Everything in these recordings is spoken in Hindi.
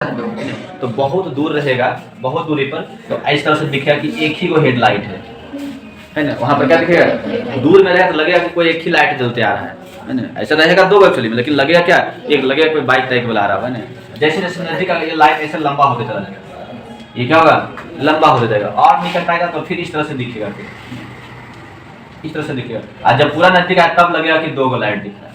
तो बहुत दूर रहेगा, बहुत दूरी पर, तो इस तरह से दिखेगा कि एक ही वो हेडलाइट है ना। वहाँ पर क्या दिखेगा, दूर में रहेगा तो लगेगा कि कोई एक ही लाइट जलते आ रहा है ना। ऐसा रहेगा दो एक्चुअली में, लेकिन लगेगा क्या, एक लगेगा कोई बाइक टाइप वाला आ रहा है ना। जैसे जैसे नजदीक ये लाइट ऐसे लंबा होते चला जाएगा, ये क्या होगा, लंबा होते जाएगा और निकट आएगा तो फिर इस तरह से दिखेगा, इस तरह से दिखेगा। और जब पूरा नजदीक आए तब लगेगा कि दो लाइट दिख रहा है,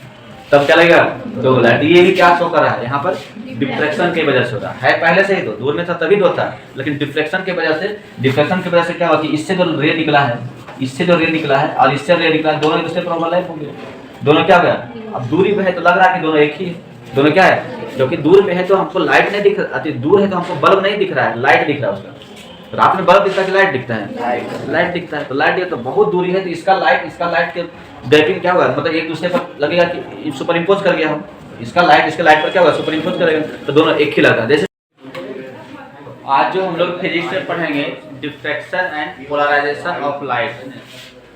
तब क्या लगेगा, दो लाइट। ये भी क्या शो कर रहा है यहाँ पर, डिफ्लेक्शन की वजह से हो रहा है। पहले से ही तो दूर में था तभी तो था, लेकिन डिफ्लेक्शन की वजह से क्या हुआ कि इससे जो रे निकला है, इससे जो रे निकला है और इससे रे निकला है, दोनों एक दूसरे पर ओवरलैप हो गए, दोनों क्या हो गया। अब दूरी पे है तो लग रहा है कि दोनों एक ही है, दोनों क्या है, क्योंकि दूर में है तो हमको लाइट नहीं दिख रहा, दूर है तो हमको बल्ब नहीं दिख रहा है, लाइट दिख रहा है उसका। रात में बल्ब दिखता है कि लाइट दिखता है, लाइट दिखता है। तो लाइट ये तो बहुत दूरी है तो इसका लाइट के गैपिंग क्या होगा, मतलब एक दूसरे पर लगेगा कि सुपर इम्पोज कर गया हम, इसका लाइट इसके लाइट पर क्या होगा, सुपर इम्पोज करेगा, तो दोनों एक ही लगता है। जैसे आज जो हम लोग फिजिक्स में पढ़ेंगे diffraction and polarisation of light,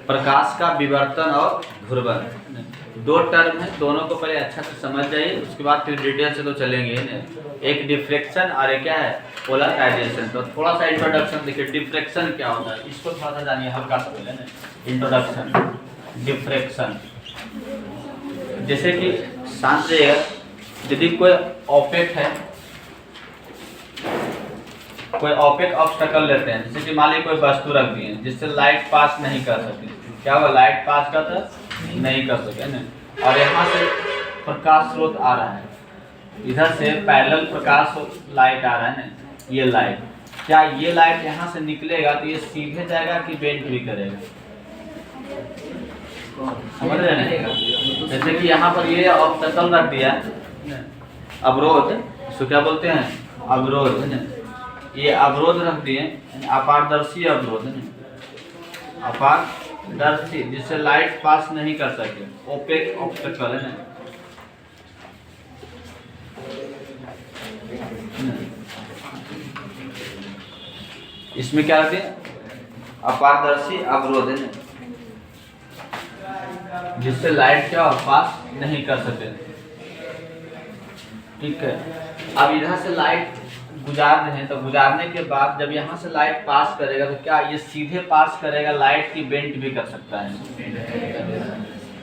प्रकाश का विवर्तन और घूर्णन, दो टर्म है, दोनों को पहले अच्छा से समझ जाइए, उसके बाद फिर डिटेल से तो चलेंगे ना। एक डिफ्रैक्शन और एक क्या है, पोलराइजेशन। तो थोड़ा सा इंट्रोडक्शन देखिए, डिफ्रैक्शन क्या होता है इसको थोड़ा सा जानिए हल्का सा पहले ना। इंट्रोडक्शन, डिफ्रैक्शन जैसे कि शांत रहिएगा, यदि कोई ऑब्जेक्ट है, कोई ऑब्जेक्ट ऑब्स्टेकल लेते हैं, जैसे कि मान लीजिए कोई वस्तु रख दी है जिससे लाइट पास नहीं कर सकती, क्या होगा, लाइट पास करता नहीं कर सके ना। और यहाँ से प्रकाश स्रोत आ रहा है, इधर से पैरेलल प्रकाश लाइट आ रहा है ना, ये लाइट, क्या ये लाइट यहाँ से निकलेगा तो ये सीधे जाएगा कि बेंड भी करेगा, समझ रहे हैं। जैसे कि यहाँ पर ये ऑब्स्टेकल रख दिया, अवरोध, इसको क्या बोलते हैं, अवरोध है ना। ये अवरोध रख दिए, अपारदर्शी अवरोध है ना, अपारदर्शी जिससे लाइट पास नहीं कर सके, ओपेक ऑब्स्टेकल है ना। इसमें क्या रखते हैं, अपारदर्शी अवरोध है ना, जिससे लाइट क्या पास नहीं कर सके, ठीक है। अब इधर से लाइट गुजार रहे हैं, तो गुजारने के बाद जब यहाँ से लाइट पास करेगा तो क्या ये सीधे पास करेगा, लाइट की बेंट भी कर सकता है।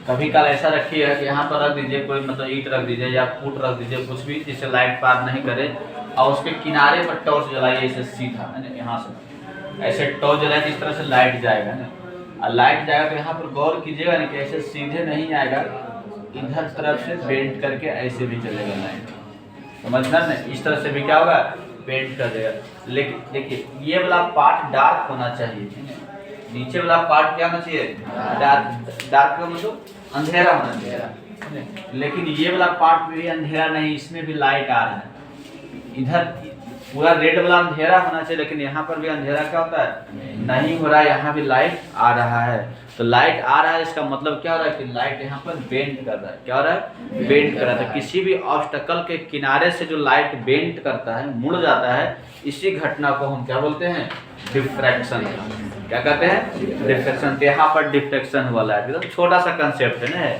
कभी कल ऐसा रखिएगा कि यहाँ पर रख दीजिए कोई, मतलब ईंट रख दीजिए या फूट रख दीजिए, कुछ भी जिससे लाइट पार नहीं करे, और उसके किनारे पर टॉर्च जलाइए ऐसे सीधा है ना, यहाँ से ऐसे टॉर्च जलाए तो इस तरह से लाइट जाएगा ना। और लाइट जाएगा तो यहाँ पर गौर कीजिएगा ना कि ऐसे सीधे नहीं आएगा, इधर तरफ से बेंट करके ऐसे भी चलेगा लाइट, समझना ना। इस तरह से भी क्या होगा, पेंट कर देगा। लेकिन देखिए ये वाला पार्ट डार्क होना चाहिए, नीचे वाला पार्ट क्या होना चाहिए, डार्क का मतलब अंधेरा होना चाहिए, लेकिन ये वाला पार्ट भी अंधेरा नहीं, इसमें भी लाइट आ रहा है। इधर पूरा रेड वाला अंधेरा होना चाहिए, लेकिन यहाँ पर भी अंधेरा क्या होता है, नहीं हो रहा है, यहाँ भी लाइट आ रहा है। तो लाइट आ रहा है, इसका मतलब क्या हो रहा है कि लाइट यहाँ पर बेंड कर रहा है, क्या हो रहा है, बेंड कर रहा है। तो किसी भी ऑब्स्टेकल के किनारे से जो लाइट बेंड करता है, मुड़ जाता है, इसी घटना को हम क्या बोलते हैं, डिफ्रैक्शन। क्या कहते हैं, डिफ्रैक्शन। तो यहाँ पर डिफ्रैक्शन वाला है, तो छोटा सा कंसेप्ट है ना,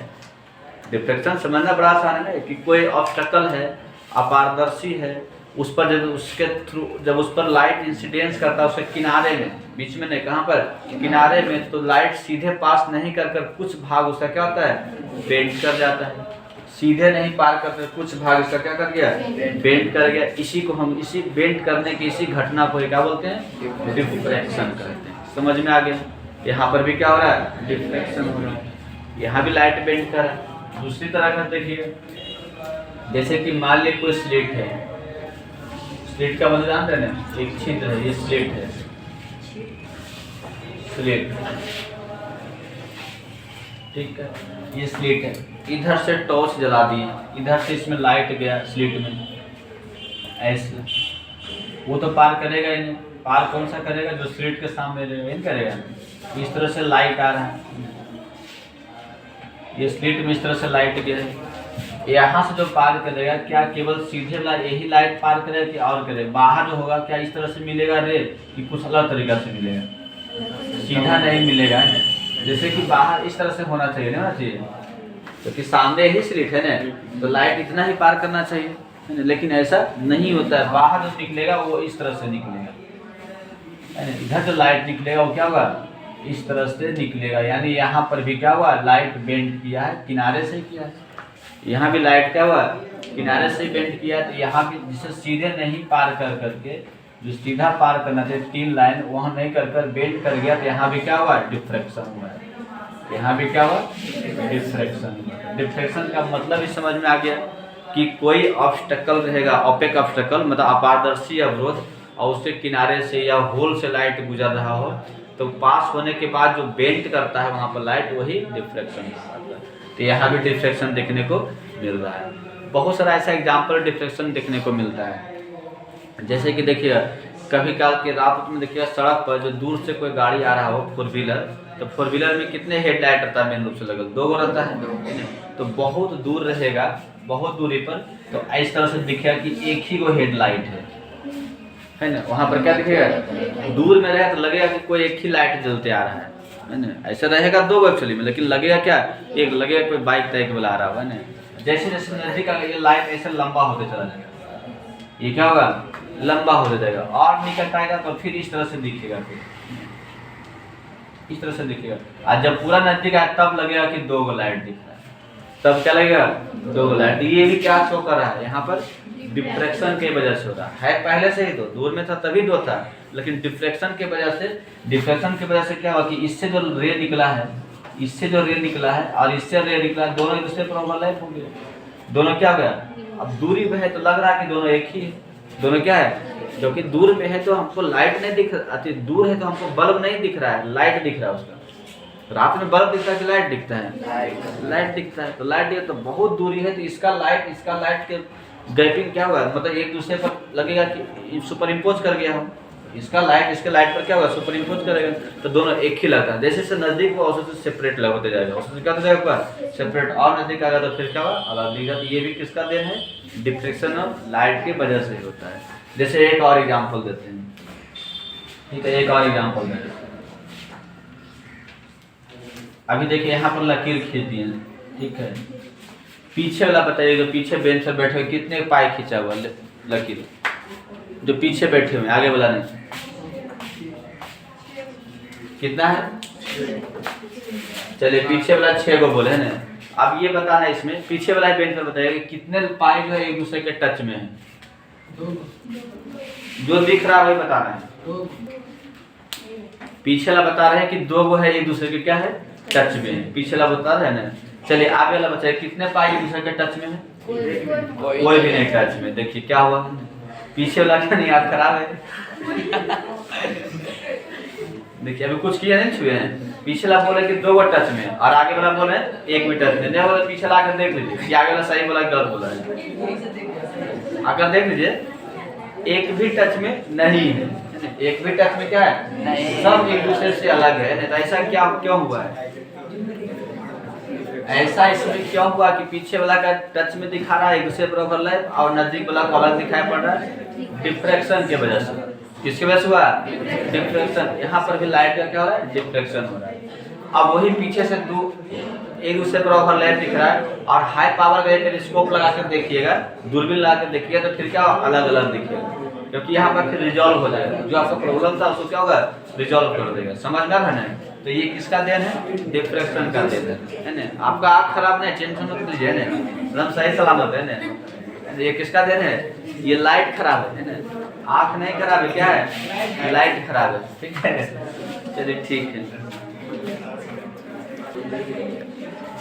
डिफ्रैक्शन समझना बड़ा आसान है ना, कि कोई ऑब्स्टेकल है, अपारदर्शी है, उस पर जब उसके थ्रू जब उस पर लाइट इंसिडेंस करता है, उसके किनारे में, बीच में नहीं, कहाँ पर, किनारे में, तो लाइट सीधे पास नहीं कर कर कुछ भाग उसका क्या होता है, बेंड कर जाता है। सीधे नहीं पार करते, कुछ भाग इसका क्या कर गया, बेंड कर गया। इसी को हम, इसी बेंड करने की इसी घटना को क्या बोलते हैं, डिफ्रैक्शन कहते हैं। समझ में आ गया। यहाँ पर भी क्या हो रहा है, डिफ्रैक्शन हो रहा है, यहाँ भी लाइट बेंड कर रहा है। दूसरी तरह का देखिए, जैसे कि मान लीजिए कोई स्लेट है, स्लेट का मतलब जानते हैं ना, एक छिद्र है, ये स्लेट है, स्लेट, ठीक है, ये स्लेट है। इधर से टॉर्च जला दिए, इधर से इसमें लाइट गया स्लेट में, ऐसे वो तो पार करेगा ही नहीं। पार कौन सा करेगा, जो स्लेट के सामने नहीं करेगा। इस तरह से लाइट आ रहा है, ये स्लेट में इस तरह से लाइट गया है, यहाँ से जो पार करेगा, क्या केवल सीधे वाला यही लाइट पार करेगा कि और करेगा, बाहर जो होगा क्या इस तरह से मिलेगा रे, कि कुछ अलग तरीका से मिलेगा, सीधा नहीं मिलेगा। जैसे कि बाहर इस तरह से होना चाहिए, तो कि सामने ही स्लिट है ना, तो लाइट इतना ही पार करना चाहिए, लेकिन ऐसा नहीं होता है, बाहर जो निकलेगा वो इस तरह से निकलेगा, इधर जो लाइट निकलेगा वो क्या होगा, इस तरह से निकलेगा। यानी यहाँ पर भी क्या हुआ, लाइट बेंड किया है, किनारे से किया है। यहाँ भी लाइट क्या हुआ, किनारे से बेंड किया है। तो यहाँ भी जिसे सीधे नहीं पार कर करके, जो सीधा पार करना चाहिए 3 लाइन, वहाँ नहीं कर कर बेंड कर गया, तो यहाँ भी क्या हुआ, डिफ्रैक्शन हुआ है। यहाँ भी क्या हुआ, डिफ्रैक्शन हुआ। डिफ्रैक्शन का मतलब ही समझ में आ गया कि कोई ऑब्स्टेकल रहेगा, ओपेक ऑब्स्टेकल मतलब अपारदर्शी अवरोध, और उसके किनारे से या होल से लाइट गुजर रहा हो, तो पास होने के बाद जो बेंट करता है वहाँ पर लाइट, वही डिफ्रैक्शन कहलाता है। तो यहाँ भी डिफ्रैक्शन देखने को मिल रहा है। बहुत सारा ऐसा एग्जाम्पल डिफ्रैक्शन देखने को मिलता है। जैसे कि देखिए कभी काल के रात में देखिएगा सड़क पर जो दूर से कोई गाड़ी आ रहा हो, 4 व्हीलर, तो 4 व्हीलर में कितने हेडलाइट रहता है, मेन रूप से लगल 2 रहता है। तो बहुत दूर रहेगा, बहुत दूरी पर, तो इस तरह से दिखेगा कि एक ही वो हेडलाइट है ना। वहाँ पर क्या दिखेगा, दूर में रहे तो लगेगा कि कोई एक ही लाइट जलते आ रहा है ना। ऐसा रहेगा 2 एक्चुअली में, लेकिन लगेगा क्या, एक लगेगा कोई बाइक टाइप वाला आ रहा होगा ना। जैसे जैसे नजदीक आ ये लाइट ऐसे लंबा होते चला जाएगा, ये क्या होगा, लंबा होते जाएगा, और निकट आएगा तो फिर इस तरह से दिखेगा, फिर इस तरह से दिखेगा। और जब पूरा नजदीक आए तब लगेगा कि 2 लाइट दिख रहा है, तब क्या लगेगा, 2 लाइट। ये भी क्या शो कर रहा है, यहाँ पर डिफ्रैक्शन की वजह से हो रहा है। पहले से ही 2 दूर में था तभी 2 था, लेकिन डिफ्रैक्शन की वजह से क्या हुआ कि इससे जो रे निकला है, इससे जो रे निकला है और इससे रे निकला है, दोनों एक दूसरे पर ओवरलैप हो गए, दोनों क्या हो गया। अब दूरी में है तो लग रहा है कि दोनों एक ही है, दोनों क्या है, क्योंकि दूर में है तो हमको लाइट नहीं दिख रहा, दूर है तो हमको बल्ब नहीं दिख रहा है, लाइट दिख रहा है उसका। रात में बल्ब दिखता है कि लाइट दिखता है, लाइट दिखता है। तो लाइट दिखता, तो बहुत दूरी है तो इसका लाइट के गैपिंग क्या होगा, मतलब एक दूसरे पर लगेगा कि सुपर इम्पोज कर गया हो, इसका लाइट इसके लाइट पर क्या होगा, सुपर इम्पोज करेगा, तो दोनों एक ही लगता है। जैसे से नजदीक हुआ उससे सेपरेट होते जाएगा, उससे क्या होता जाएगा, सेपरेट, और नजदीक आएगा तो फिर क्या होगा, अलग दिखेगा। तो ये भी किसका देन है, डिफ्रैक्शन ऑफ लाइट की वजह से होता है। जैसे एक और एग्जाम्पल देते हैं, ठीक है, एक और एग्जाम्पल देते हैं। अभी देखिए यहाँ पर लकीर खींच दिए, ठीक है, पीछे वाला बताइए, जो पीछे बेंच पर बैठे हुए कितने पाई खींचा हुआ लकीर, जो पीछे बैठे हुए, आगे वाला नहीं, कितना है, चलिए पीछे वाला 6 को बोले है ना। अब ये बताना है इसमें, पीछे वाला बेंच पर बताइए कि कितने पाई जो है एक दूसरे के टच में है, जो दिख रहा है वही बताना है। पीछे वाला बता रहे हैं कि 2 वो है एक दूसरे के क्या है, टच में है, पीछे वाला बता रहे हैं ना। चलिए आगे वाला बताइए कितने पाई एक दूसरे के टच में है, कोई भी नहीं टच में। देखिए क्या हुआ, पीछे वाला क्या नहीं, याद खराब है। देखिए अभी कुछ किया नहीं, छुए हैं, पीछे वाला बोले कि 2 वो टच में, और आगे वाला बोले 1 भी टच में नहीं बोले। पीछे वाला आकर देख लीजिए कि आगे वाला सही बोला गलत बोला है, आकर देख लीजिए, एक भी टच में नहीं है, एक भी टच में क्या है, सब एक दूसरे से अलग है। नहीं तो ऐसा क्या क्यों हुआ है, ऐसा इसमें क्यों हुआ कि पीछे वाला का टच में दिखा रहा है एक दूसरे पर ओवरलैप, और नजदीक वाला को अलग दिखाई पड़ रहा है, डिफ्रैक्शन की वजह से। किसकी वजह से हुआ, डिफ्रैक्शन। यहाँ पर भी लाइट का क्या हो रहा है, डिफ्रैक्शन हो रहा है। अब वही पीछे से एक दूसरे पर ओवरलैप दिख रहा है, और हाई पावर का टेलीस्कोप लगा कर देखिएगा, दूरबीन लगा कर देखिएगा, तो फिर क्या अलग अलग दिखेगा, क्योंकि यहाँ पर फिर रिजॉल्व हो जाएगा, जो आपका प्रॉब्लम था उसको क्या होगा, रिजॉल्व कर देगा। समझ में है ना। तो ये किसका देन है, डिफ्रैक्शन का देन है ना। आपका आँख खराब नहीं, टेंशन मत लीजिए ना, एकदम सही सलामत है ना। ये किसका देन है, ये लाइट खराब है ना, आँख नहीं खराब है, क्या है, लाइट खराब है, ठीक है। चलिए ठीक है,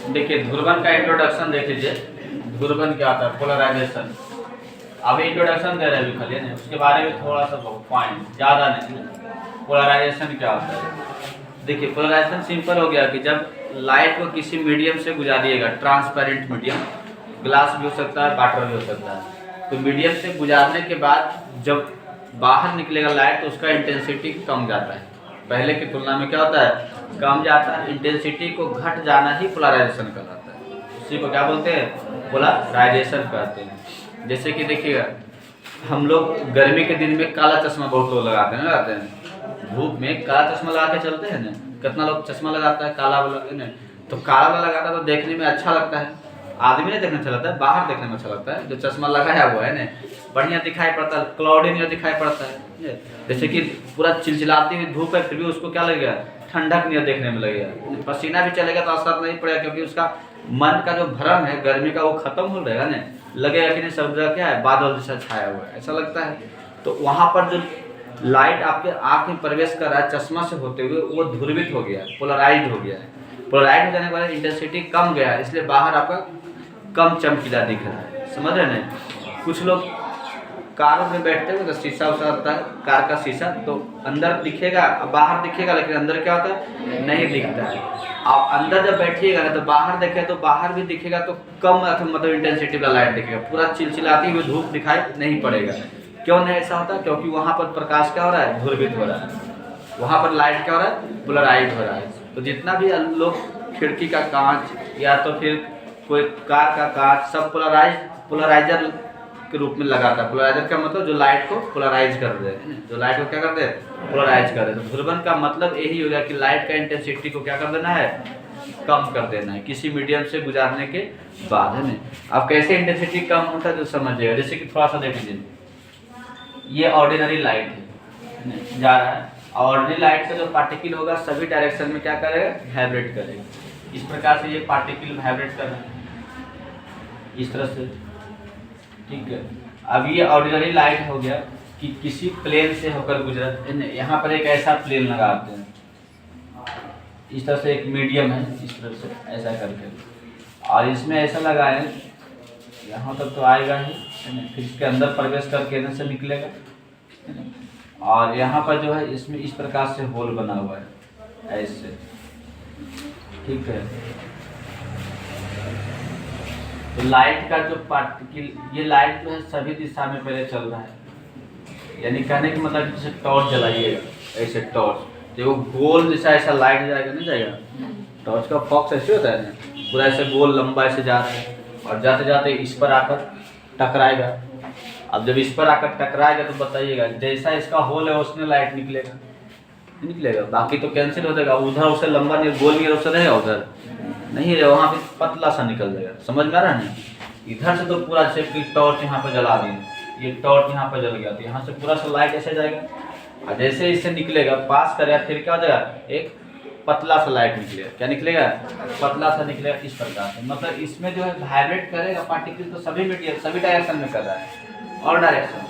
देखिए ध्रुवन का इंट्रोडक्शन देख लीजिए। ध्रुवन क्या होता है, पोलराइजेशन। अभी इंट्रोडक्शन दे रहे हैं खाली नहीं, उसके बारे में थोड़ा सा पॉइंट, ज़्यादा नहीं। पोलराइजेशन क्या होता है, देखिए पोलराइजेशन सिंपल हो गया कि जब लाइट को किसी मीडियम से गुजारिएगा, ट्रांसपेरेंट मीडियम, ग्लास भी हो सकता है, वाटर भी हो सकता है, तो मीडियम से गुजारने के बाद जब बाहर निकलेगा लाइट तो उसका इंटेंसिटी कम जाता है, पहले की तुलना में क्या होता है, कम जाता है। इंटेंसिटी को घट जाना ही पोलराइजेशन कहलाता है, उसी को क्या बोलते हैं, पोलराइजेशन कहते हैं। जैसे कि देखिएगा हम लोग गर्मी के दिन में काला चश्मा बहुत लोग लगाते हैं, धूप में काला चश्मा लगा के चलते हैं ना, कितना लोग चश्मा लगाता है काला वाला है ना, तो काला वाला लगाता है तो देखने में अच्छा लगता है, आदमी नहीं देखने अच्छा लगता है, बाहर देखने में अच्छा लगता है। जो चश्मा लगाया हुआ है ना, बढ़िया दिखाई पड़ता है, क्लाउडी नहीं दिखाई पड़ता है। जैसे कि पूरा चिलचिलाती हुई धूप है, फिर भी उसको क्या लगेगा, ठंडक नहीं देखने में लगेगा। पसीना भी चलेगा तो असर नहीं पड़ेगा, क्योंकि उसका मन का जो भ्रम है गर्मी का वो खत्म हो जाएगा ना। लगेगा कि नहीं सब जगह क्या है, बादल जैसा छाया हुआ है, ऐसा लगता है। तो वहाँ पर जो लाइट आपके आँख में प्रवेश कर रहा है चश्मा से होते हुए, वो ध्रुवित हो गया है, पोलराइज्ड हो गया है। पोलराइज हो जाने के बाद इंटेंसिटी कम गया है, इसलिए बाहर आपका कम चमकीला दिख रहा है। समझ रहे हैं? कुछ लोग कारों में बैठते हुए तो शीशा उसा होता है, कार का शीशा, तो अंदर दिखेगा, बाहर दिखेगा, लेकिन अंदर क्या होता है, नहीं दिखता है। आप अंदर जब बैठिएगा ना तो बाहर देखे तो बाहर भी दिखेगा तो कम मतलब इंटेंसिटी वाला लाइट दिखेगा, पूरा चिलचिलाती हुई धूप दिखाई नहीं पड़ेगा। क्यों नहीं ऐसा होता? क्योंकि वहाँ पर प्रकाश क्या हो रहा है, ध्रुवित हो रहा है। वहाँ पर लाइट क्या हो रहा है, पोलराइज हो रहा है। तो जितना भी लोग खिड़की का कांच या तो फिर कोई कार का कांच सब पोलराइजर के रूप में लगाता है। पोलराइजर का मतलब जो लाइट को पोलराइज कर दे, जो लाइट को क्या कर दे, पोलराइज कर दे। तो ध्रुवन का मतलब यही हो गया कि लाइट का इंटेंसिटी को क्या कर देना है, कम कर देना है किसी मीडियम से गुजारने के बाद, है ना। अब कैसे इंटेंसिटी कम होता है तो समझिएगा। जैसे कि थोड़ा सा देख लीजिए, ये ऑर्डिनरी लाइट है, जा रहा है। ऑर्डिनरी लाइट का जो पार्टिकल होगा सभी डायरेक्शन में क्या करेगा, वाइब्रेट करेगा। इस प्रकार से ये पार्टिकल वाइब्रेट कर रहा है इस तरह से, ठीक है। अब ये ऑर्डिनरी लाइट हो गया कि किसी प्लेन से होकर गुजरा। यहाँ पर एक ऐसा प्लेन लगाते हैं, इस तरह से एक मीडियम है, इस तरह से ऐसा करके, और इसमें ऐसा लगाए यहाँ तक तो आएगा ही, फिर इसके अंदर प्रवेश करके इधर से निकलेगा, और यहाँ पर जो है इसमें इस प्रकार से होल बना हुआ है ऐसे, ठीक है। तो लाइट का जो पार्टिकल, ये लाइट जो है सभी दिशा में पहले चल रहा है। यानी कहने की मतलब जैसे टॉर्च जलाइएगा, ऐसे टॉर्च देखो गोल जैसा ऐसा लाइट जाएगा, नहीं जाएगा। टॉर्च का फॉक्स ऐसे होता है ना, पूरा ऐसे गोल लंबा ऐसे जा रहा है, और जाते जाते इस पर आकर टकराएगा। अब जब इस पर आकर टकराएगा तो बताइएगा, जैसा इसका होल है उसमें लाइट निकलेगा, बाकी तो कैंसिल हो जाएगा। उधर उसे लंबा नहीं, गोल नहीं उसे रहेगा, उधर नहीं रहे, वहाँ पे पतला सा निकल जाएगा। समझ में आ रहा है ना? इधर से तो पूरा जैसे टॉर्च यहाँ पर जला दी, ये टॉर्च यहाँ पर जल गया, तो यहाँ से पूरा सा लाइट ऐसे जाएगा, और जैसे इससे निकलेगा पास करेगा, फिर क्या हो जाएगा, एक पतला सा लाइट निकलेगा। क्या निकलेगा, पतला सा निकलेगा इस प्रकार से। मतलब इसमें जो है वाइब्रेट करेगा पार्टिकल तो सभी मीडियम सभी डायरेक्शन में कर रहा है, और डायरेक्शन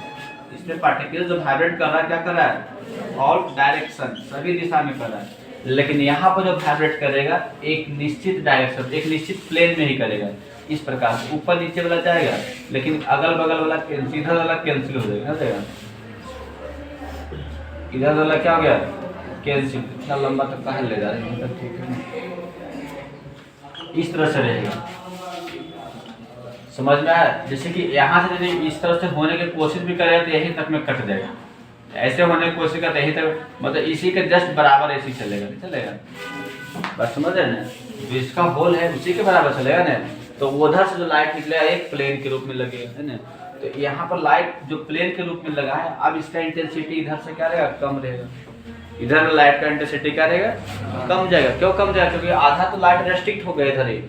इसमें पार्टिकल जो वाइब्रेट कर रहा है क्या कर रहा है, और डायरेक्शन सभी दिशा में कर रहा है। लेकिन यहाँ पर जो वाइब्रेट करेगा एक निश्चित डायरेक्शन, एक निश्चित प्लेन में ही करेगा, इस प्रकार से ऊपर नीचे वाला जाएगा, लेकिन अगल बगल वाला सीधा वाला कैंसिल हो जाएगा। इधर वाला क्या हो गया, कैंसिल। इतना लंबा तक कहाँ ले जा रहे हैं, ठीक है, इस तरह से रहेगा। समझ में आया? जैसे कि यहाँ से यदि इस तरह से होने की कोशिश भी करेगा तो यहीं तक में कट जाएगा, ऐसे होने की कोशिश करते यहीं तक, मतलब इसी के जस्ट बराबर ऐसे चलेगा, नहीं चलेगा। बस समझ रहे ना, जो इसका होल है उसी के बराबर चलेगा ना। तो उधर से जो लाइट निकलेगा एक प्लेन के रूप में लगेगा, है ना। तो यहाँ पर लाइट जो प्लेन के रूप में लगा है, अब इसका इंटेंसिटी इधर से क्या रहेगा, कम रहेगा। इधर लाइट का इंटेंसिटी क्या रहेगा, कम जाएगा। क्यों कम जाएगा, क्योंकि आधा तो लाइट रेस्ट्रिक्ट हो गया इधर ही,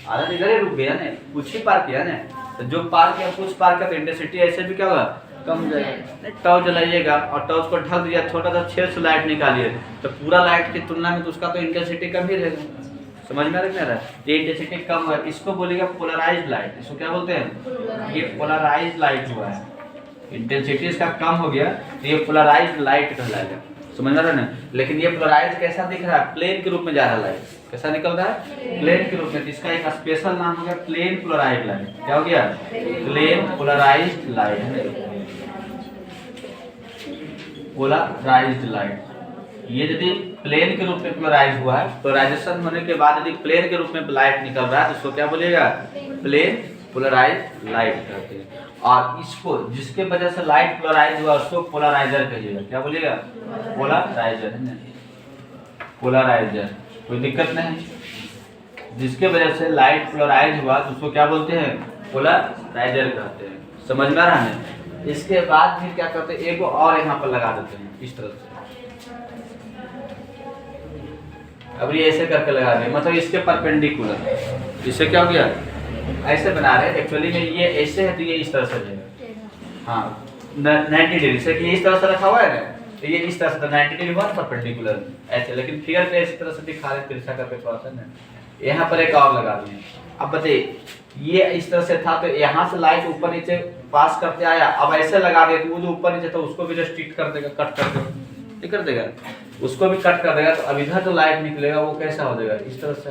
आधा इधर ही रुक गया ना, कुछ ही पार किया ना। तो जो पार किया कुछ पार किया तो इंटेंसिटी ऐसे भी क्या होगा, कम जाएगा। टॉर्च जलाइएगा और टॉर्च को ढक दिया, छोटा सा छेद से लाइट निकालिए, तो पूरा लाइट की तुलना में तो उसका तो इंटेंसिटी कम ही रहेगा। समझ में आ रहा है? ये इंटेंसिटी कम है, इसको बोलेगा पोलराइज्ड लाइट। इसको क्या बोलते हैं, ये पोलराइज्ड लाइट हुआ है, इंटेंसिटी इसका कम हो गया तो ये पोलराइज्ड लाइट कहलाएगा। समझ में आ रहा है ना? लेकिन ये पोलराइज्ड कैसा दिख रहा है, प्लेन के रूप में जा रहा है लाइट, कैसा निकल रहा है, प्लेन के रूप में। इसका एक स्पेशल नाम हो गया प्लेन पोलराइज्ड लाइट। क्या हो गया, plane polarised light, polarised light. ये यदि प्लेन के रूप में पोलराइज हुआ है, पोलराइजेशन होने के बाद यदि प्लेन के रूप में लाइट निकल रहा है तो उसको क्या बोलेगा, प्लेन पोलराइज्ड लाइट कहते हैं। और इसको जिसके वजह से लाइट पोलराइज हुआ उसको पोलराइजर कहिएगा। क्या बोलिएगा, पोलराइजर, है ना, पोलराइजर, कोई दिक्कत नहीं। जिसके वजह से लाइट पोलराइज हुआ तो उसको क्या बोलते हैं, पोलराइजर कहते हैं। समझ में आ रहा है? इसके बाद फिर क्या करते हैं, एक और यहाँ पर लगा देते हैं इस तरह से। अब ये ऐसे करके लगा दिया, मतलब इसके परपेंडिकुलर, इससे क्या हो गया, ऐसे बना रहे हैं, एक्चुअली में ये ऐसे है तो ये इस तरह से रहेगा। हाँ 90 डिग्री से, ये इस तरह से रखा हुआ है ना, तो ये इस तरह से 90 डिग्री वन परपेंडिकुलर ऐसे, लेकिन फिगर पे इस तरह से दिखा रहे तिरछा करके थोड़ा सा ना। यहाँ पर एक और लगा दिए। अब बताइए ये इस तरह से था तो यहाँ से लाइट ऊपर नीचे पास करते आया, अब ऐसे लगा दे तो वो जो ऊपर नीचे था उसको भी रेस्ट्रिक्ट कर देगा, कट कर देगा, ठीक कर देगा, उसको भी कट कर देगा। तो अब इधर जो लाइट निकलेगा वो कैसा हो जाएगा, इस तरह से।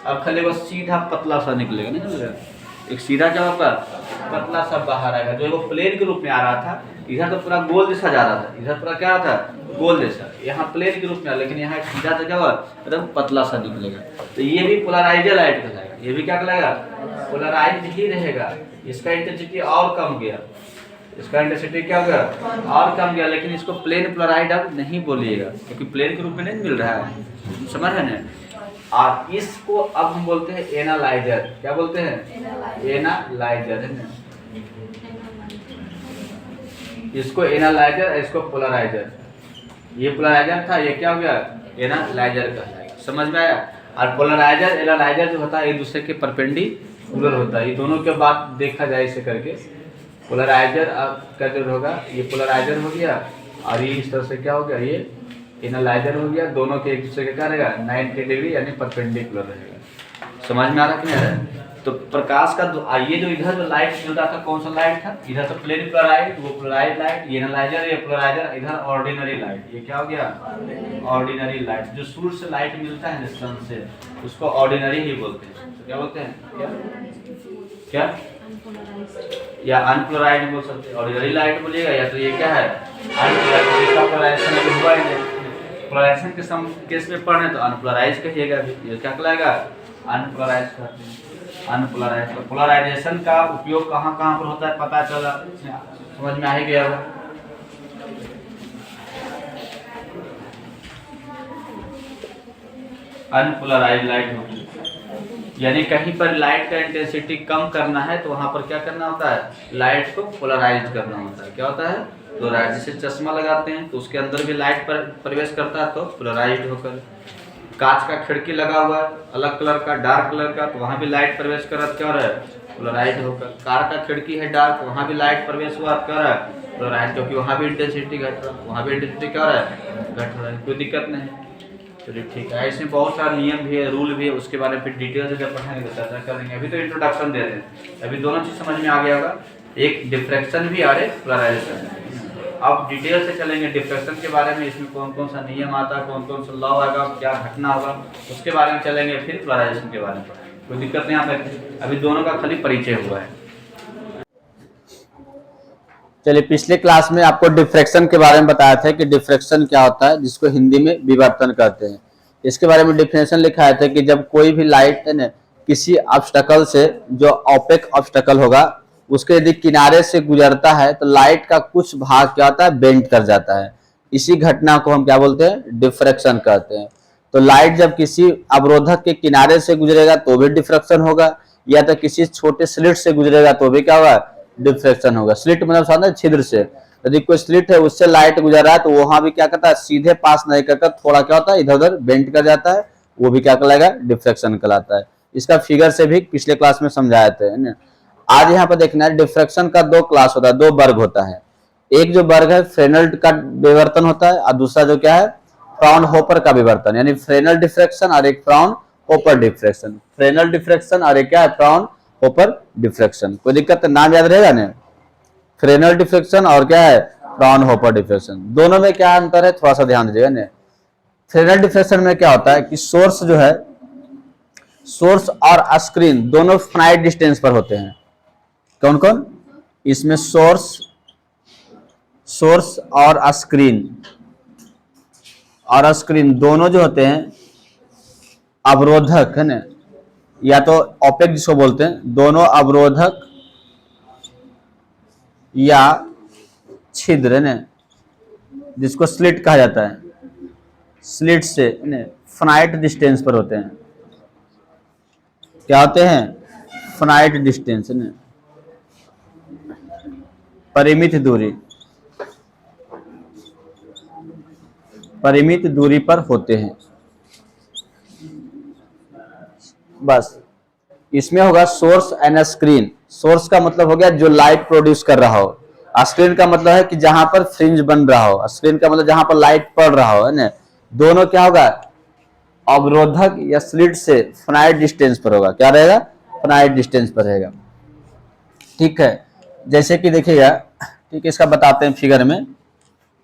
अब खाली बस सीधा पतला सा निकलेगा, नहीं निकलेगा, एक सीधा क्या होगा, पतला सा बाहर आएगा। जो वो प्लेन के रूप में आ रहा था, इधर तो पूरा गोल जैसा जा रहा था, इधर पूरा क्या था, गोल जैसा, यहाँ प्लेन के रूप में, लेकिन यहाँ सीधा जगह हुआ एकदम पतला सा निकलेगा। तो ये भी पोलराइज्ड लाइट कहलाएगा, ये भी क्या कहलाएगा, पोलराइज्ड ही रहेगा। इसका इंटेंसिटी और कम गया, इसका इंटेंसिटी क्या गया, और कम गया, लेकिन इसको प्लेन पोलराइज्ड अब नहीं बोलिएगा क्योंकि प्लेन के रूप में नहीं मिल रहा है, समझ रहे हैं। और इसको अब हम बोलते हैं एनालाइजर। क्या बोलते हैं, एनालाइजर है ना, इसको एनालाइजर, इसको पोलराइजर। ये पोलराइजर था, ये क्या हो गया, एनालाइजर कहलाएगा। समझ में आया। और पोलराइजर एनालाइजर जो होता है एक दूसरे के परपेंडिकुलर होता है। ये दोनों के बाद देखा जाए इसे करके, पोलराइजर का जो होगा ये पोलराइजर हो गया, और ये इस तरह से क्या हो गया, ये एनालाइजर हो गया। दोनों के एक दूसरे के क्या रहेगा, 90 डिग्री यानी परपेंडिकुलर रहेगा। समझ में आ रहा कि नहीं आ रहा। तो प्रकाश का ये जो इधर जो लाइट मिल रहा था, कौन सा लाइट था, इधर तो प्लेन पोलराइज, वो पोलराइज लाइट, ये एनालाइजर, ये पोलराइजर, इधर ऑर्डिनरी लाइट। ये क्या हो गया, ऑर्डिनरी लाइट। जो सूर्य से लाइट मिलता है सन से, उसको ऑर्डिनरी ही बोलते हैं। तो क्या बोलते हैं, क्या या अनपोलराइज्ड बोल सकते हैं, ऑर्डिनरी लाइट बोलिएगा, या तो ये क्या है अनपोलराइज्ड। इसका पोलराइजेशन अभी हुआ ही नहीं, पोलराइजेशन के केस में पढ़ने तो अनपोलराइज कहिएगा। ये क्या कहलाएगा, अनपोलराइज कहते हैं। अनपोलराइज, पोलराइजेशन का उपयोग कहाँ कहाँ पर होता है पता चला, समझ में आ ही गया होगा। अनपोलराइज लाइट होती है, यानी कहीं पर लाइट का इंटेंसिटी कम करना है तो वहां पर क्या करना होता है, लाइट को पोलराइज करना होता है। क्या होता है, पोलराइज। जैसे चश्मा लगाते हैं तो उसके अंदर भी लाइट पर प्रवेश करता है तो पोलराइज होकर। कांच का खिड़की लगा हुआ है अलग कलर का, डार्क कलर का, तो वहां भी लाइट प्रवेश कर रहा है, क्या हो रहा है, पोलराइज होकर। कार का खिड़की है डार्क, वहां भी लाइट प्रवेश हुआ, क्या हो रहा है, पोलराइज, क्योंकि वहां भी इंटेंसिटी घट रहा है, वहां भी इंटेंसिटी क्या हो रहा है, घट रहा है। कोई दिक्कत नहीं। चलिए ठीक है। इसमें बहुत सारे नियम भी है, रूल भी है, उसके बारे में फिर डिटेल से जब पढ़ाएंगे तो चर्चा करेंगे। अभी तो इंट्रोडक्शन दे रहे हैं, अभी दोनों चीज समझ में आ गया होगा, एक डिफ्रैक्शन भी और एक पोलराइजेशन। अब डिटेल से चलेंगे डिफ्रैक्शन के बारे में, इसमें कौन कौन सा नियम आता है, कौन कौन सा लॉ आएगा, क्या घटना होगा, उसके बारे में चलेंगे। फिर पोलराइजेशन के बारे में कोई दिक्कत नहीं आता, अभी दोनों का खाली परिचय हुआ है। चलिए, पिछले क्लास में आपको डिफ्रैक्शन के बारे में बताया था कि डिफ्रैक्शन क्या होता है, जिसको हिंदी में विवर्तन कहते हैं। इसके बारे में डिफिनेशन लिखा था कि जब कोई भी लाइट है ना किसी ऑब्स्टेकल से, जो ओपेक ऑब्स्टेकल होगा, उसके यदि किनारे से गुजरता है तो लाइट का कुछ भाग क्या होता है, बेंड कर जाता है। इसी घटना को हम क्या बोलते हैं, डिफ्रैक्शन कहते हैं। तो लाइट जब किसी अवरोधक के किनारे से गुजरेगा तो भी डिफ्रैक्शन होगा, या तो किसी छोटे स्लिट से गुजरेगा तो भी क्या होगा, डिफ्रैक्शन होगा। स्लिट मतलब समझे, छिद्र से। यदि कोई स्लिट है उससे लाइट गुजर रहा है तो वहां भी क्या करता है, सीधे पास नहीं करता, थोड़ा क्या होता है, इधर उधर बेंड कर जाता है, वो भी क्या कहलाएगा, डिफ्रैक्शन कहलाता है। इसका फिगर से भी पिछले क्लास में समझाए थे ना। आज यहाँ पर देखना है, डिफ्रैक्शन का दो क्लास होता है, दो वर्ग होता है। एक जो वर्ग है फ्रेनेल का विवर्तन होता है, और दूसरा जो क्या है, फ्राउनहोफर का विवर्तन, यानी फ्रेनेल डिफ्रैक्शन और एक फ्राउनहोफर डिफ्रैक्शन। फ्रेनेल डिफ्रैक्शन और एक क्या है, फ्राउनहोफर डिफ्रैक्शन। कोई दिक्कत, नाम याद रहेगा ना, फ्रेनेल डिफ्रैक्शन और क्या है, फ्राउनहोफर डिफ्रैक्शन। दोनों में क्या अंतर है, थोड़ा सा ध्यान दीजिएगा ना। फ्रेनेल डिफ्रैक्शन में क्या होता है कि सोर्स जो है, सोर्स और स्क्रीन दोनों फाइनाइट डिस्टेंस पर होते हैं। कौन कौन, इसमें सोर्स और स्क्रीन दोनों जो होते हैं अवरोधक है ना, या तो ओपेक जिसको बोलते हैं, दोनों अवरोधक या छिद्र है ना, जिसको स्लिट कहा जाता है, स्लिट से फाइनाइट डिस्टेंस पर होते हैं। क्या होते हैं, फाइनाइट डिस्टेंस है ना, परिमित दूरी पर होते हैं। बस इसमें होगा सोर्स एंड स्क्रीन। सोर्स का मतलब हो गया जो लाइट प्रोड्यूस कर रहा हो, स्क्रीन का मतलब है कि जहां पर फ्रिंज बन रहा हो, स्क्रीन का मतलब जहां पर लाइट पड़ रहा हो, है ना। दोनों क्या होगा, अवरोधक या स्लिट से फाइनाइट डिस्टेंस पर होगा। क्या रहेगा, फाइनाइट डिस्टेंस पर रहेगा। ठीक है, जैसे कि देखिएगा, ठीक है, इसका बताते हैं फिगर में।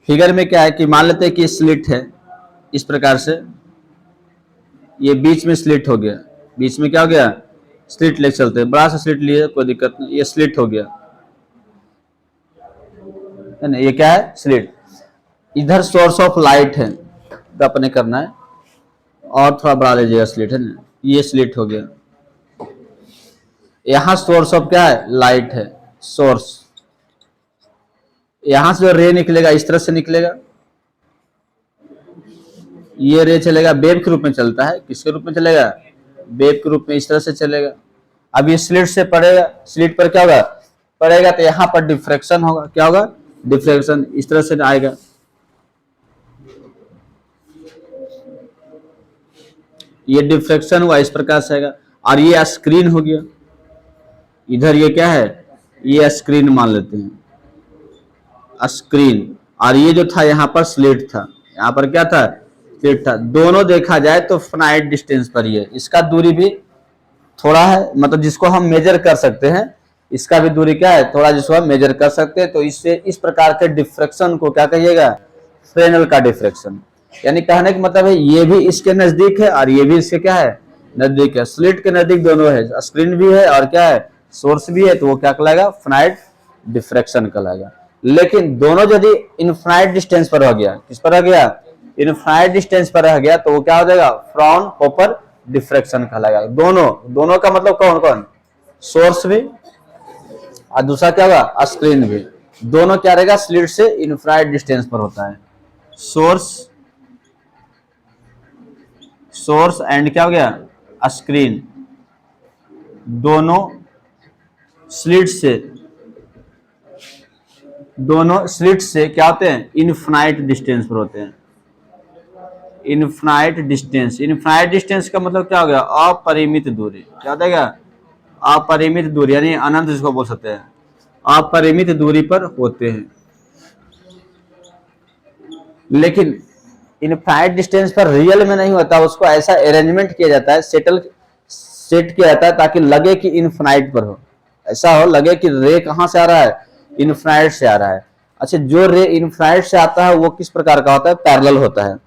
फिगर में क्या है कि मान लेते हैं कि स्लिट है इस प्रकार से, ये बीच में स्लिट हो गया, बीच में क्या हो गया, स्लिट ले चलते हैं, बड़ा सा स्लिट लिए कोई दिक्कत नहीं, ये स्लिट हो गया, है ना, ये क्या है, स्लिट। इधर सोर्स ऑफ लाइट है, तो अपने करना है, और थोड़ा बढ़ा लीजिएगा स्लिट, है ना, ये स्लिट हो गया। यहां सोर्स ऑफ क्या है, लाइट है, सोर्स। यहां से जो रे निकलेगा इस तरह से निकलेगा, ये रे चलेगा, वेव के रूप में चलता है, किसके रूप में चलेगा, वेव के रूप में, इस तरह से चलेगा। अब ये स्लिट से पड़ेगा, स्लिट पर क्या होगा, पड़ेगा तो यहां पर डिफ्रैक्शन होगा, क्या होगा, डिफ्रैक्शन, इस तरह से आएगा। ये डिफ्रैक्शन हुआ, इस प्रकार से आएगा। और ये स्क्रीन हो गया, इधर ये क्या है, ये स्क्रीन मान लेते हैं, स्क्रीन। और ये जो था यहाँ पर स्लिट था, यहाँ पर क्या था, स्लिट था। दोनों देखा जाए तो फाइनाइट डिस्टेंस पर ही है। इसका दूरी भी थोड़ा है, मतलब जिसको हम मेजर कर सकते हैं, इसका भी दूरी क्या है, थोड़ा, जिसको हम मेजर कर सकते हैं। तो इससे इस प्रकार के डिफ्रैक्शन को क्या कहिएगा, फ्रेनेल का डिफ्रैक्शन। यानी कहने का मतलब है ये भी इसके नजदीक है और ये भी इसके क्या है, नजदीक है। स्लिट के नजदीक दोनों है, स्क्रीन भी है और क्या है, सोर्स भी है, तो वो क्या कहलाएगा, फाइनाइट डिफ्रैक्शन कहलाएगा। लेकिन दोनों यदि इनफाइनाइट डिस्टेंस पर हो गया, किस पर हो गया, इनफाइनाइट डिस्टेंस पर रह गया, तो वो क्या हो जाएगा, फ्राउनहोफर डिफ्रैक्शन कहलाएगा। दोनों का मतलब कौन कौन, सोर्स भी और दूसरा क्या होगा, स्क्रीन भी। दोनों क्या रहेगा, स्लिट से इनफाइनाइट डिस्टेंस पर होता है। सोर्स एंड क्या हो गया, स्क्रीन, दोनों स्लिट से क्या होते हैं, इनफाइनाइट डिस्टेंस पर होते हैं। इनफाइनाइट डिस्टेंस का मतलब क्या हो गया, अपरिमित दूरी। क्या देगा, अपरिमित दूरी, यानी अनंत जिसको बोल सकते हैं, अपरिमित दूरी पर होते हैं। लेकिन इनफाइनाइट डिस्टेंस पर रियल में नहीं होता, उसको ऐसा अरेंजमेंट किया जाता है, सेट किया जाता है, ताकि लगे कि इनफाइनाइट पर हो, ऐसा हो लगे कि रे कहां से आ रहा है, इनफाइनाइट से आ रहा है। अच्छा, जो रे इनफाइनाइट से आता है वो किस प्रकार का होता है, पैरेलल होता है।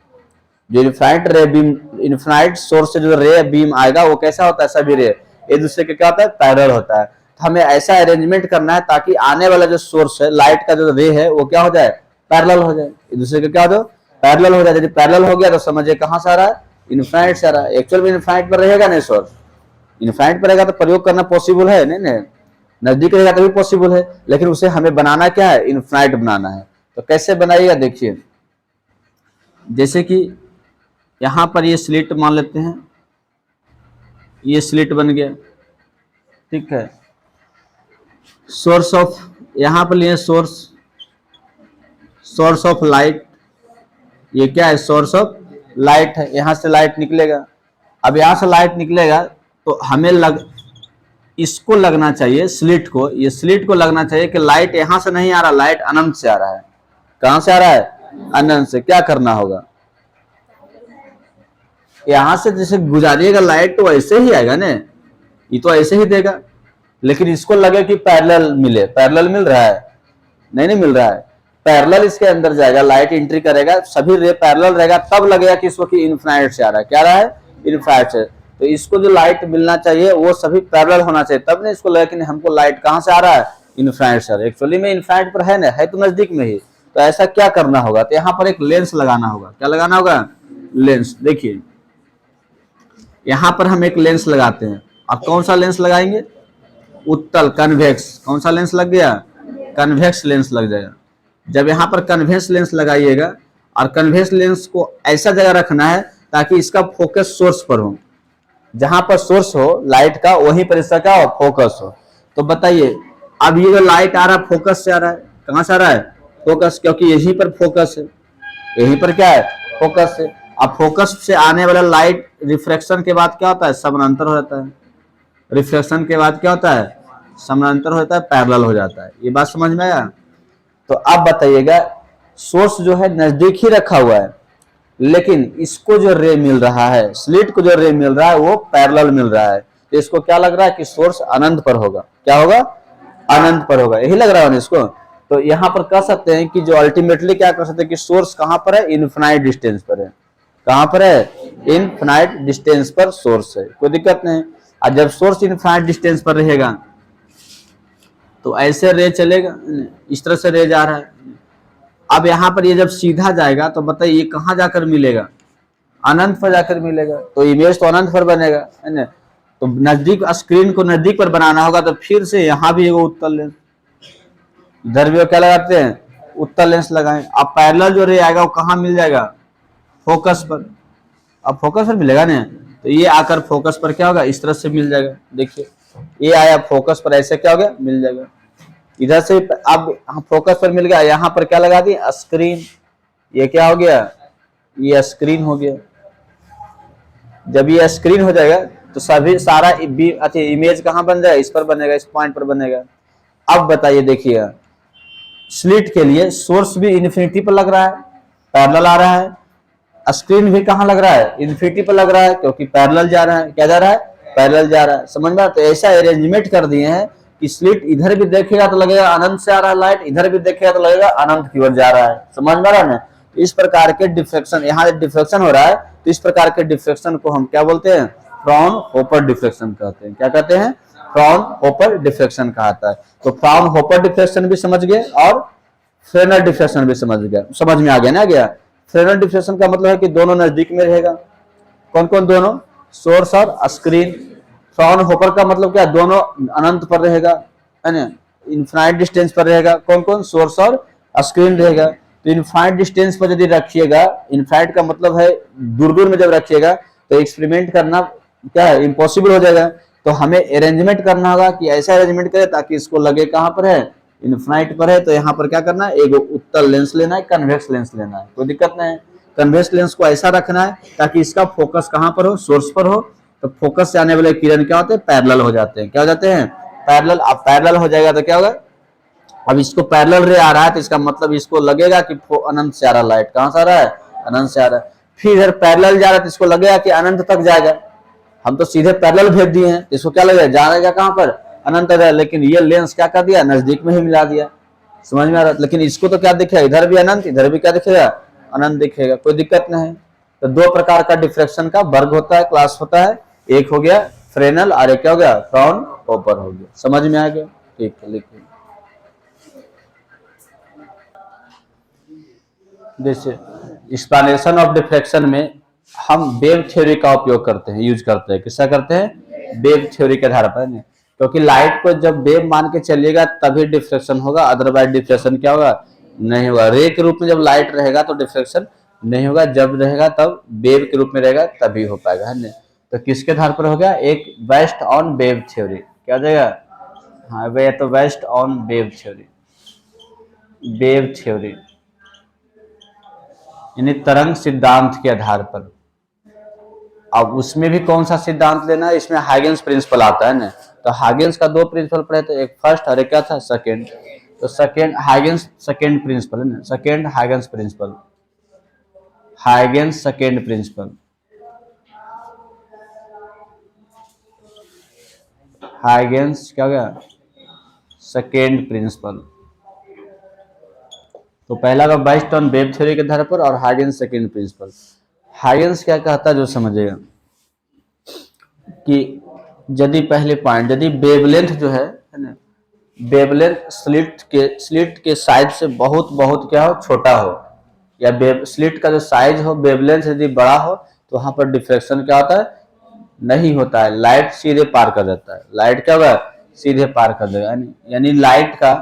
जो इनफाइनाइट रे बीम, इनफाइनाइट सोर्स से जो रे बीम आएगा वो कैसा होता है, सभी रे एक दूसरे के क्या होता है, पैरेलल होता है। तो हमें ऐसा अरेंजमेंट करना है ताकि आने वाला जो सोर्स है, लाइट का जो रे है, वो क्या हो जाए, पैरेलल हो जाए, एक दूसरे के क्या हो, पैरेलल हो जाए। यदि पैरेलल हो गया तो समझिए कहां से आ रहा है, इनफाइनाइट से आ रहा है। एक्चुअल में इनफाइनाइट पर रहेगा नहीं सोर्स, इनफाइनाइट पर रहेगा तो प्रयोग करना पॉसिबल है, नहीं, नजदीक रहेगा तभी पॉसिबल है। लेकिन उसे हमें बनाना क्या है, इनफाइनाइट बनाना है। तो कैसे बनाइएगा, देखिए, जैसे कि यहां पर ये स्लिट मान लेते हैं, ये स्लिट बन गया, ठीक है। सोर्स ऑफ, यहां पर लिए सोर्स ऑफ लाइट, ये क्या है, सोर्स ऑफ लाइट है, यहां से लाइट निकलेगा। अब यहां से लाइट निकलेगा तो हमें इसको लगना चाहिए, स्लिट को, ये स्लिट को लगना चाहिए कि लाइट यहां से नहीं आ रहा, लाइट अनंत से आ रहा है। कहां से आ रहा है, अनंत से। क्या करना होगा, यहां से जैसे गुजारिएगा लाइट तो ऐसे ही आएगा ना, ये तो ऐसे ही देगा। लेकिन इसको लगे कि पैरेलल मिले, पैरेलल मिल रहा है, नहीं मिल रहा है, पैरेलल इसके अंदर जाएगा, लाइट एंट्री करेगा, सभी रे पैरेलल रहेगा, तब लगेगा कि इसको कि इनफाइनाइट से आ रहा है। क्या रहा है, इनफाइनाइट से। तो इसको जो लाइट मिलना चाहिए वो सभी पैरेलल होना चाहिए, तब नहीं इसको लगा कि हमको लाइट कहां से आ रहा है, इनफाइनाइट से आ रहा है। एक्चुअली में इनफाइनाइट पर है ना, है तो नजदीक में ही। तो ऐसा क्या करना होगा, तो यहाँ पर एक लेंस लगाना होगा। क्या लगाना होगा, लेंस। देखिए यहां पर हम एक लेंस लगाते हैं। अब कौन सा लेंस लगाएंगे, उत्तल, कन्वेक्स। कौन सा लेंस लग गया, कन्वेक्स लेंस लग जाएगा। जब यहाँ पर कन्वेक्स लेंस लगाइएगा, और कन्वेक्स लेंस को ऐसा जगह रखना है ताकि इसका फोकस सोर्स पर हो, जहां पर सोर्स हो लाइट का, वहीं पर इसका क्या हो, फोकस हो। तो बताइए, अब ये जो लाइट आ रहा है फोकस से आ रहा है, कहां से आ रहा है, फोकस, क्योंकि यहीं पर फोकस है, यहीं पर क्या है, फोकस है। अब फोकस से आने वाला लाइट रिफ्रैक्शन के बाद क्या होता है, समानांतर हो जाता है, रिफ्लेक्शन के बाद क्या होता है, समानांतर होता है, पैरेलल हो जाता है। ये बात समझ में आया। तो अब बताइएगा, सोर्स जो है नजदीक ही रखा हुआ है, लेकिन इसको जो रे मिल रहा है, स्लिट को जो रे मिल रहा है वो पैरेलल मिल रहा है। तो इसको क्या लग रहा है कि सोर्स अनंत पर होगा। क्या होगा, अनंत पर होगा, यही लग रहा है ना इसको। तो यहाँ पर कह सकते हैं कि जो अल्टीमेटली क्या कर सकते हैं कि सोर्स कहां पर है, इनफिनाइट डिस्टेंस पर है। कहां पर है, इनफिनाइट डिस्टेंस पर सोर्स है, कोई दिक्कत नहीं। और जब सोर्स इनफिनाइट डिस्टेंस पर रहेगा तो ऐसे रे चलेगा, इस तरह से रे जा रहा है। अब यहाँ पर ये जब सीधा जाएगा तो बताइए ये कहाँ जाकर मिलेगा, अनंत पर जाकर मिलेगा। तो इमेज तो अनंत पर बनेगा, है ना। तो नजदीक, स्क्रीन को नजदीक पर बनाना होगा, तो फिर से यहाँ भी एगो उत्तल लेंस, इधर भी क्या लगाते हैं, उत्तल लेंस लगाएं। अब पैरेलल जो रे आएगा वो कहाँ मिल जाएगा, फोकस पर। अब फोकस पर मिलेगा ना, तो ये आकर फोकस पर क्या होगा, इस तरह से मिल जाएगा। देखिए ये आया फोकस पर, ऐसे क्या हो गया, मिल जाएगा। इधर से अब फोकस पर मिल गया, यहाँ पर क्या लगा दी, स्क्रीन। ये क्या हो गया, ये स्क्रीन हो गया। जब ये स्क्रीन हो जाएगा तो सभी सारा इमेज कहाँ बन जाएगा, इस पर बनेगा, इस पॉइंट पर बनेगा। अब बताइए, देखिए स्लिट के लिए सोर्स भी इन्फिनिटी पर लग रहा है, पैरेलल आ रहा है। स्क्रीन भी कहाँ लग रहा है, इन्फिनिटी पर लग रहा है, क्योंकि पैरेलल जा रहा है। क्या जा रहा है, पैरेलल जा रहा है। समझ में। तो ऐसा अरेंजमेंट कर दिए हैं कि स्लिट इधर भी देखेगा तो लगेगा अनंत से आ रहा है लाइट, इधर भी देखेगा तो लगेगा अनंत की ओर जा रहा है। समझ में आ रहा है ना। इस प्रकार के डिफ्लेक्शन, यहाँ डिफ्लेक्शन हो रहा है, तो इस प्रकार के डिफ्लेक्शन को हम क्या बोलते हैं, फ्राउनहोफर डिफ्लेक्शन कहते हैं। क्या कहते हैं, फ्राउनहोफर डिफ्लेक्शन कहता है। तो फ्राउनहोफर डिफ्लेक्शन भी समझ गए और फ्रेनेल डिफ्लेक्शन भी समझ गया, समझ में आ गया ना। गया फ्रेनेल डिफ्लेक्शन का मतलब है कि दोनों नजदीक में रहेगा। कौन कौन दोनों, सोर्स और स्क्रीन। फ्राउनहोफर का मतलब क्या, दोनों अनंत पर रहेगा, है ना, इनफाइनाइट डिस्टेंस पर रहेगा। कौन कौन, सोर्स और स्क्रीन रहेगा। तो इनफाइनाइट डिस्टेंस पर यदि रखिएगा, इनफाइनाइट का मतलब है दूर दूर में जब रखिएगा तो एक्सपेरिमेंट करना क्या है, इम्पॉसिबल हो जाएगा। तो हमें अरेंजमेंट करना होगा कि ऐसा अरेंजमेंट करें ताकि इसको लगे कहां पर है, इनफिनाइट पर है। तो यहाँ पर क्या करना है, एक उत्तल लेंस लेना है, कन्वेक्स लेंस लेना है, कोई दिक्कत नहीं है। कन्वेक्स लेंस को ऐसा रखना है ताकि इसका फोकस कहां पर हो, सोर्स पर हो। तो फोकस से आने वाले किरण क्या होते हैं, पैरेलल हो जाते हैं। क्या हो जाते हैं, पैरेलल। अब पैरेलल हो जाएगा तो क्या होगा, अब इसको पैरेलल रे आ रहा है तो इसका मतलब इसको लगेगा कि अनंत से आ रहा है लाइट। कहां से आ रहा है, अनंत से आ रहा है। फिर इधर पैरेलल जा रहा है तो इसको लगेगा कि अनंत तक जाएगा। हम तो सीधे पैरेलल भेज दिए हैं, इसको क्या लगेगा, जाएगा कहां पर, अनंत तक। लेकिन ये लेंस क्या कर दिया, नजदीक में ही मिला दिया। समझ में आ रहा है। लेकिन इसको तो क्या दिखेगा, इधर भी अनंत, इधर भी क्या दिखेगा, अनंत दिखेगा, कोई दिक्कत नहीं है। तो दो प्रकार का डिफ्रेक्शन का वर्ग होता है, क्लास होता है। एक हो गया फ्रेनल और एक क्या हो गया, फ्राउनहोफर हो गया। समझ में आ गया, ठीक है, लिखिए। जैसे एक्सप्लेनेशन ऑफ डिफ्रेक्शन में हम वेव थ्योरी का उपयोग करते हैं, यूज करते हैं। किसका करते हैं, वेव थ्योरी के आधार पर। क्योंकि लाइट को जब वेव मान के चलिएगा तभी डिफ्रेक्शन होगा, अदरवाइज डिफ्रेक्शन क्या होगा, नहीं होगा। रे के रूप में जब लाइट रहेगा तो डिफ्रेक्शन नहीं होगा, जब रहेगा तब वेव के रूप में रहेगा तभी हो पाएगा, है ना। तो किसके आधार पर हो गया, एक बेस्ड ऑन वेव थ्योरी। क्या हो जाएगा, हाँ वे तो based on wave theory, wave theory यानी तरंग सिद्धांत के आधार पर। अब उसमें भी कौन सा सिद्धांत लेना है, इसमें हाइगेंस प्रिंसिपल आता है ना। तो हाइगेंस का दो प्रिंसिपल पढ़े थे, एक फर्स्ट और एक क्या था, सेकंड। तो सेकंड हाइगेंस सेकंड प्रिंसिपल है ना, second Huygens principle, Huygens second principle, Huygens क्या हो गया, सेकंड प्रिंसिपल। तो पहला का बेस्ड ऑन वेव थ्योरी के आधार पर और हाइगेंस सेकंड प्रिंसिपल। हाइगेंस क्या कहता है, जो समझेगा कि यदि पहले पॉइंट, यदि वेवलेंथ जो है ना, वेवलेंथ स्लिट के साइज से बहुत बहुत क्या हो, छोटा हो, या स्लिट का जो साइज हो, वेवलेंथ यदि बड़ा हो तो वहां पर डिफ्रेक्शन क्या होता है, नहीं होता है, लाइट सीधे पार कर देता है। लाइट क्या होगा, सीधे पार कर देगा। यानी लाइट का,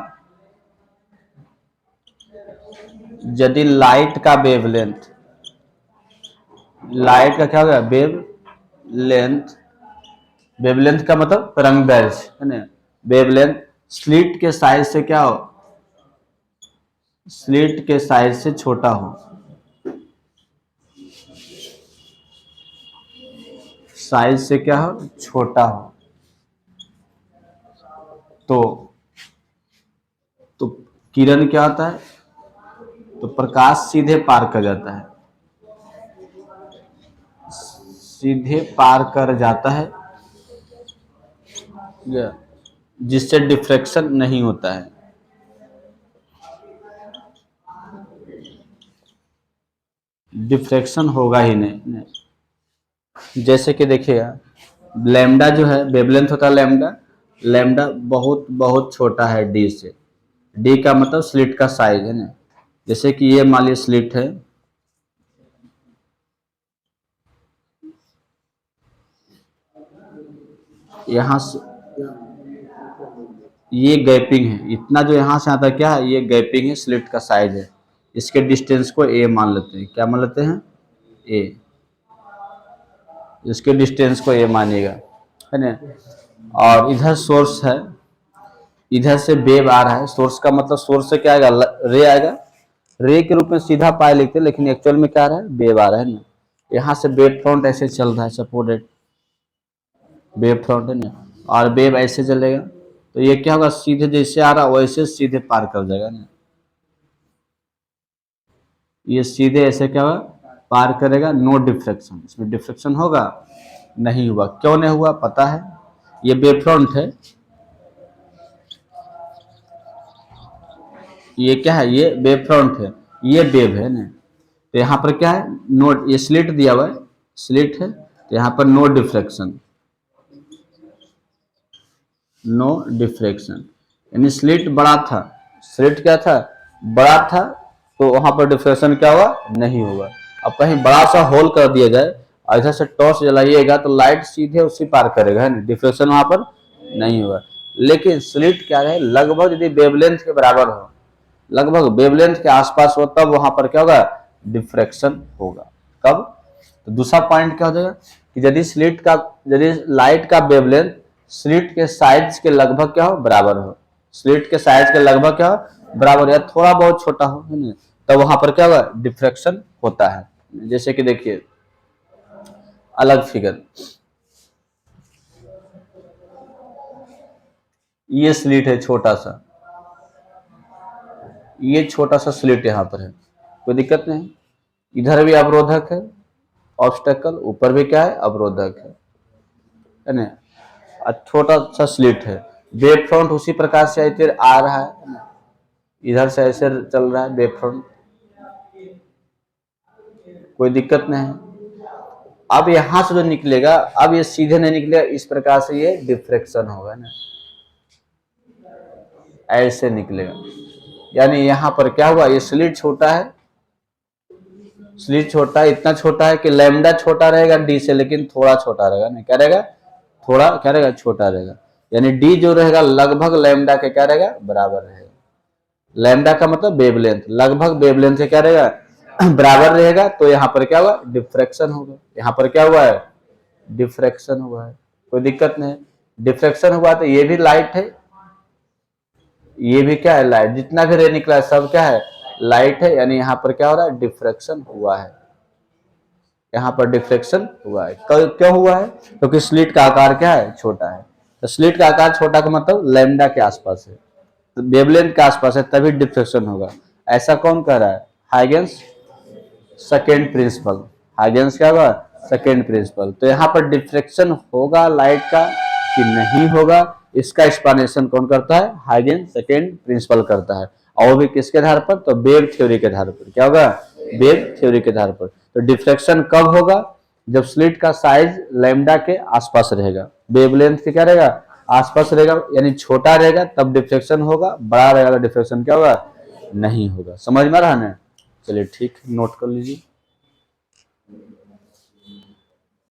यदि लाइट का वेवलेंथ, लाइट का क्या होगा, वेवलेंथ, वेवलेंथ का मतलब तरंग दैर्घ्य, है ना। वेवलेंथ स्लिट के साइज से क्या हो, स्लिट के साइज से छोटा हो, साइज से क्या हो, छोटा हो, तो तो किरण क्या होता है, तो प्रकाश सीधे पार कर जाता है, सीधे पार कर जाता है, जिससे डिफ्रैक्शन नहीं होता है। डिफ्रैक्शन होगा ही नहीं। जैसे कि देखिएगा, लैम्डा जो है वेवलेंथ होता है, लैम्डा लैम्डा बहुत बहुत छोटा है डी से। डी का मतलब स्लिट का साइज है ना। जैसे कि ये मान लीजिए स्लिट है, यहाँ से ये गैपिंग है, इतना जो यहाँ से आता है क्या है, ये गैपिंग है, स्लिट का साइज है। इसके डिस्टेंस को ए मान लेते हैं। क्या मान लेते हैं? ए। इसके डिस्टेंस को ए मानिएगा, है ना। और इधर सोर्स है, इधर से वेव आ रहा है। सोर्स का मतलब सोर्स से क्या आएगा? रे आएगा। रे के रूप में सीधा पाई लिखते हैं, लेकिन एक्चुअल में क्या आ रहा है? वेव आ रहा है ना। यहाँ से वेव फ्रंट ऐसे चल रहा है, सपोर्टेड वेव फ्रंट है ना, और वेव ऐसे चलेगा, तो ये क्या होगा? सीधे जैसे आ रहा वैसे सीधे पार कर जाएगा ना। ये सीधे ऐसे क्या होगा? पार करेगा। No diffraction. इसमें डिफ्रैक्शन होगा? नहीं हुआ। क्यों नहीं हुआ? पता है, ये वेव फ्रंट है, ये क्या है? ये वेव फ्रंट है, ये वेव है ना। तो यहाँ पर क्या है? नो, ये स्लिट दिया हुआ है, स्लिट है, तो यहाँ पर नो डिफ्रैक्शन, नो डिफ्रैक्शन। यानी स्लिट बड़ा था, स्लिट क्या था? बड़ा था, तो वहां पर डिफ्रैक्शन क्या हुआ? नहीं होगा। अब कहीं बड़ा सा होल कर दिया जाए और इधर से टॉर्च जलाइएगा तो लाइट सीधे उसी पार करेगा, है ना, डिफ्रैक्शन वहां पर नहीं होगा। लेकिन स्लिट क्या है? लगभग यदि वेवलेंथ के बराबर हो, लगभग वेवलेंथ के आसपास हो, तब वहां पर क्या होगा? डिफ्रैक्शन होगा। कब? तो दूसरा पॉइंट क्या हो जाएगा कि यदि स्लिट का, यदि लाइट का वेवलेंथ स्लिट के साइज के लगभग क्या हो? बराबर हो। स्लिट के साइज के लगभग क्या हो? बराबर, या थोड़ा बहुत छोटा हो, है ना, तब वहां पर क्या होगा? डिफ्रैक्शन होता है। जैसे कि देखिए अलग फिगर, ये स्लिट है छोटा सा, ये छोटा सा स्लिट यहाँ पर है, कोई दिक्कत नहीं। इधर भी अवरोधक है, ऑब्स्टेकल, ऊपर भी क्या है? अवरोधक है ना। छोटा सा स्लिट है, वेव फ्रंट उसी प्रकार से ऐसे आ रहा है, इधर से ऐसे चल रहा है वेव फ्रंट, कोई दिक्कत नहीं। अब यहां से जो निकलेगा, अब ये सीधे नहीं निकलेगा, इस प्रकार से ये डिफ्रैक्शन होगा ना, ऐसे निकलेगा। यानी यहां पर क्या हुआ? ये स्लिट छोटा है, स्लिट छोटा है, इतना छोटा है कि लैम्डा छोटा रहेगा डी से, लेकिन थोड़ा छोटा रहेगा ना। क्या रहेगा? थोड़ा क्या रहेगा? छोटा रहेगा। यानी डी जो रहेगा लगभग लैम्डा के क्या रहेगा? बराबर रहेगा। लैम्डा का मतलब वेवलेंथ, लगभग वेवलेंथ से क्या रहेगा? बराबर रहेगा। तो यहाँ पर क्या हुआ? डिफ्रैक्शन होगा। यहाँ पर क्या हुआ है? डिफ्रैक्शन हुआ है, कोई दिक्कत नहीं। डिफ्रैक्शन हुआ तो ये भी लाइट है, ये भी क्या है? लाइट। जितना भी रे निकला है सब क्या है? लाइट है। यानी यहाँ पर क्या हो रहा है? डिफ्रैक्शन हुआ है। यहाँ पर डिफ्रैक्शन हुआ है। क्यों हुआ है? क्योंकि स्लिट का आकार क्या है? छोटा है। तो स्लिट का आकार छोटा का मतलब लैम्डा के आसपास है, तो वेवलेंथ के आसपास है, तभी डिफ्रैक्शन होगा। ऐसा कौन कह रहा है? Huygens second principal. हाइगेंस क्या होगा? Second principle. तो यहाँ पर डिफ्रैक्शन होगा लाइट का कि नहीं होगा, इसका एक्सप्लेनेशन कौन करता है? हाइगेंस सेकेंड प्रिंसिपल करता है। और वो भी किसके आधार पर? तो वेव थ्योरी के आधार पर। क्या होगा? वेव थ्योरी के आधार पर। तो डिफ्रैक्शन कब होगा? जब स्लिट का साइज लैम्डा के आसपास रहेगा, वेवलेंथ के क्या रहेगा? आसपास रहेगा, यानी छोटा रहेगा तब डिफ्रैक्शन होगा, बड़ा रहेगा तो डिफ्रैक्शन क्या होगा? नहीं होगा। समझ में आ रहा है ना? चलिए ठीक, नोट कर लीजिए।